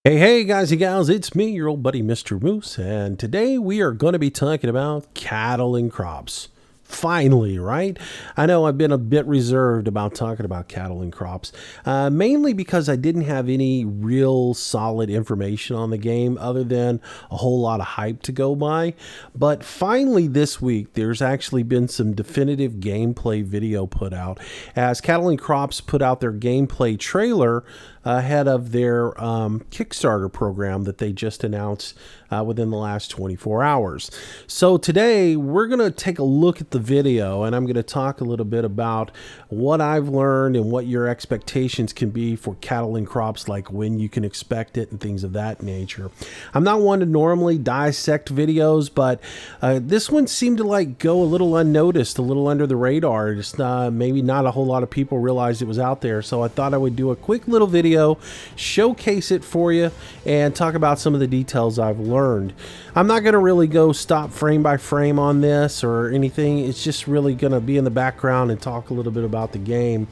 Hey guys and gals, it's me, your old buddy Mr. Moose, and today we are going to be talking about cattle and crops. Finally, right? I know I've been a bit reserved about talking about cattle and crops, mainly because I didn't have any real solid information on the game other than a whole lot of hype to go by. But finally this week, there's actually been some definitive gameplay video put out, as Cattle and Crops put out their gameplay trailer ahead of their Kickstarter program that they just announced within the last 24 hours. So today we're going to take a look at the video, and I'm going to talk a little bit about what I've learned and what your expectations can be for Cattle and Crops, like when you can expect it and things of that nature. I'm not one to normally dissect videos, but this one seemed to go a little unnoticed, a little under the radar. Just maybe not a whole lot of people realized it was out there. So I thought I would do a quick little video, showcase it for you, and talk about some of the details I've learned. I'm not going to really go stop frame by frame on this or anything. It's just really going to be in the background and talk a little bit about the game.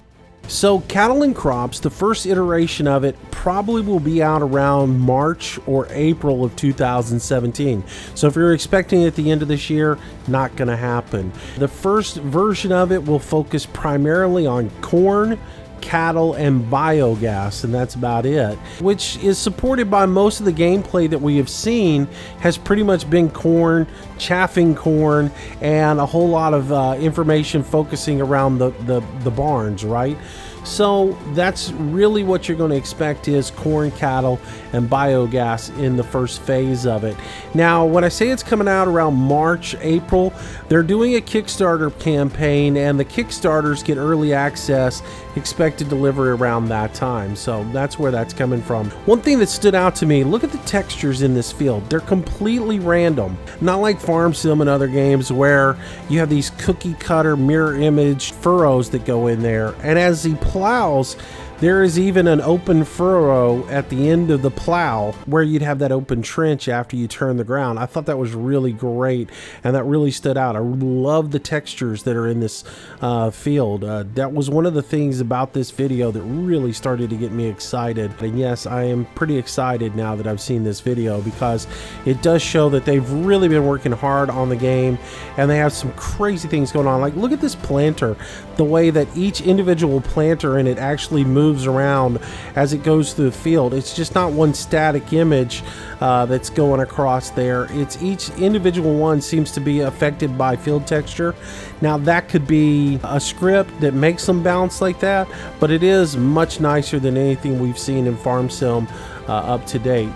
So Cattle and Crops, the first iteration of it probably will be out around March or April of 2017. So if you're expecting it at the end of this year, not going to happen. The first version of it will focus primarily on corn, cattle, and biogas, and that's about it, which is supported by most of the gameplay that we have seen has pretty much been corn, chaffing corn, and a whole lot of information focusing around the barns, right? So that's really what you're going to expect is corn, cattle, and biogas in the first phase of it. Now, when I say it's coming out around March, April, they're doing a Kickstarter campaign, and the Kickstarters get early access, expected delivery around that time. So that's where that's coming from. One thing that stood out to me, look at the textures in this field. They're completely random. Not like Farm Sim and other games where you have these cookie cutter mirror image furrows that go in there. And as he plows, there is even an open furrow at the end of the plow where you'd have that open trench after you turn the ground. I thought that was really great, and that really stood out. I love the textures that are in this field. That was one of the things about this video that really started to get me excited. And yes, I am pretty excited now that I've seen this video, because it does show that they've really been working hard on the game, and they have some crazy things going on. Like, look at this planter, the way that each individual planter in it actually moves around as it goes through the field. It's just not one static image that's going across there. It's each individual one seems to be affected by field texture. Now, that could be a script that makes them bounce like that, but it is much nicer than anything we've seen in Farm Sim up to date.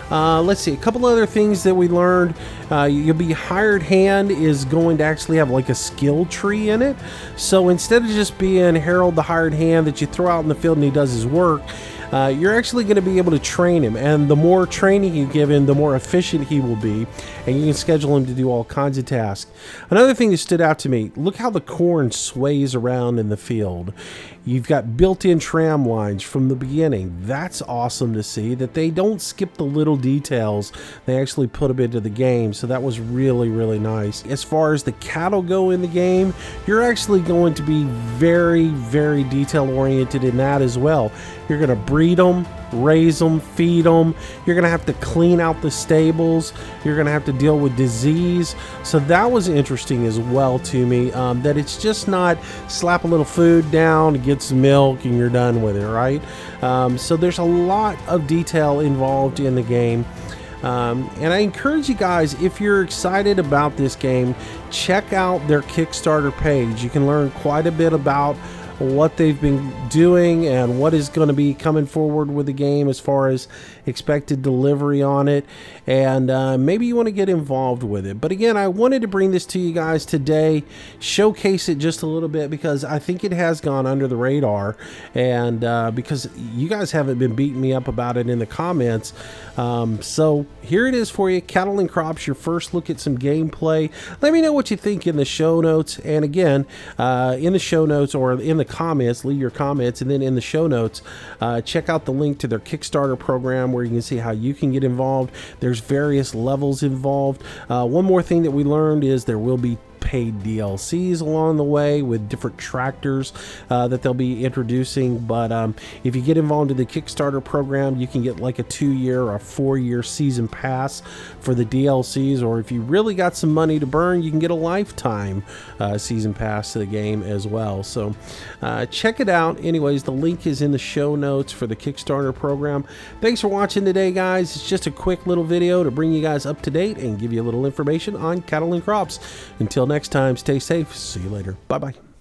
Let's see, a couple other things that we learned. You'll be hired hand is going to actually have like a skill tree in it. So instead of just being Harold the hired hand that you throw out in the field and he does his work, you're actually going to be able to train him, and the more training you give him, the more efficient he will be, and you can schedule him to do all kinds of tasks. Another thing that stood out to me, look how the corn sways around in the field. You've got built-in tram lines from the beginning. That's awesome to see that they don't skip the little details. They actually put them into the game, so that was really, really nice. As far as the cattle go in the game, you're actually going to be very, very detail-oriented in that as well. You're going to breed them, raise them, feed them. You're going to have to clean out the stables. You're going to have to deal with disease. So that was interesting as well to me, that it's just not slap a little food down, get some milk, and you're done with it, right? So there's a lot of detail involved in the game. And I encourage you guys, if you're excited about this game, check out their Kickstarter page. You can learn quite a bit about what they've been doing and what is going to be coming forward with the game as far as expected delivery on it, and maybe you want to get involved with it. But again, I wanted to bring this to you guys today, showcase it just a little bit, because I think it has gone under the radar, and because you guys haven't been beating me up about it in the comments. So here it is for you, Cattle and Crops, your first look at some gameplay. Let me know what you think in the show notes, and again, in the show notes or in the comments, leave your comments, and then in the show notes, check out the link to their Kickstarter program where you can see how you can get involved. There's various levels involved. One more thing that we learned is there will be paid DLCs along the way with different tractors that they'll be introducing. But if you get involved in the Kickstarter program, you can get like a 2-year or 4-year season pass for the DLCs, or if you really got some money to burn, you can get a lifetime season pass to the game as well. So check it out. Anyways, the link is in the show notes for the Kickstarter program. Thanks for watching today, guys. It's just a quick little video to bring you guys up to date and give you a little information on cattle and crops. Until next time, stay safe. See you later. Bye-bye.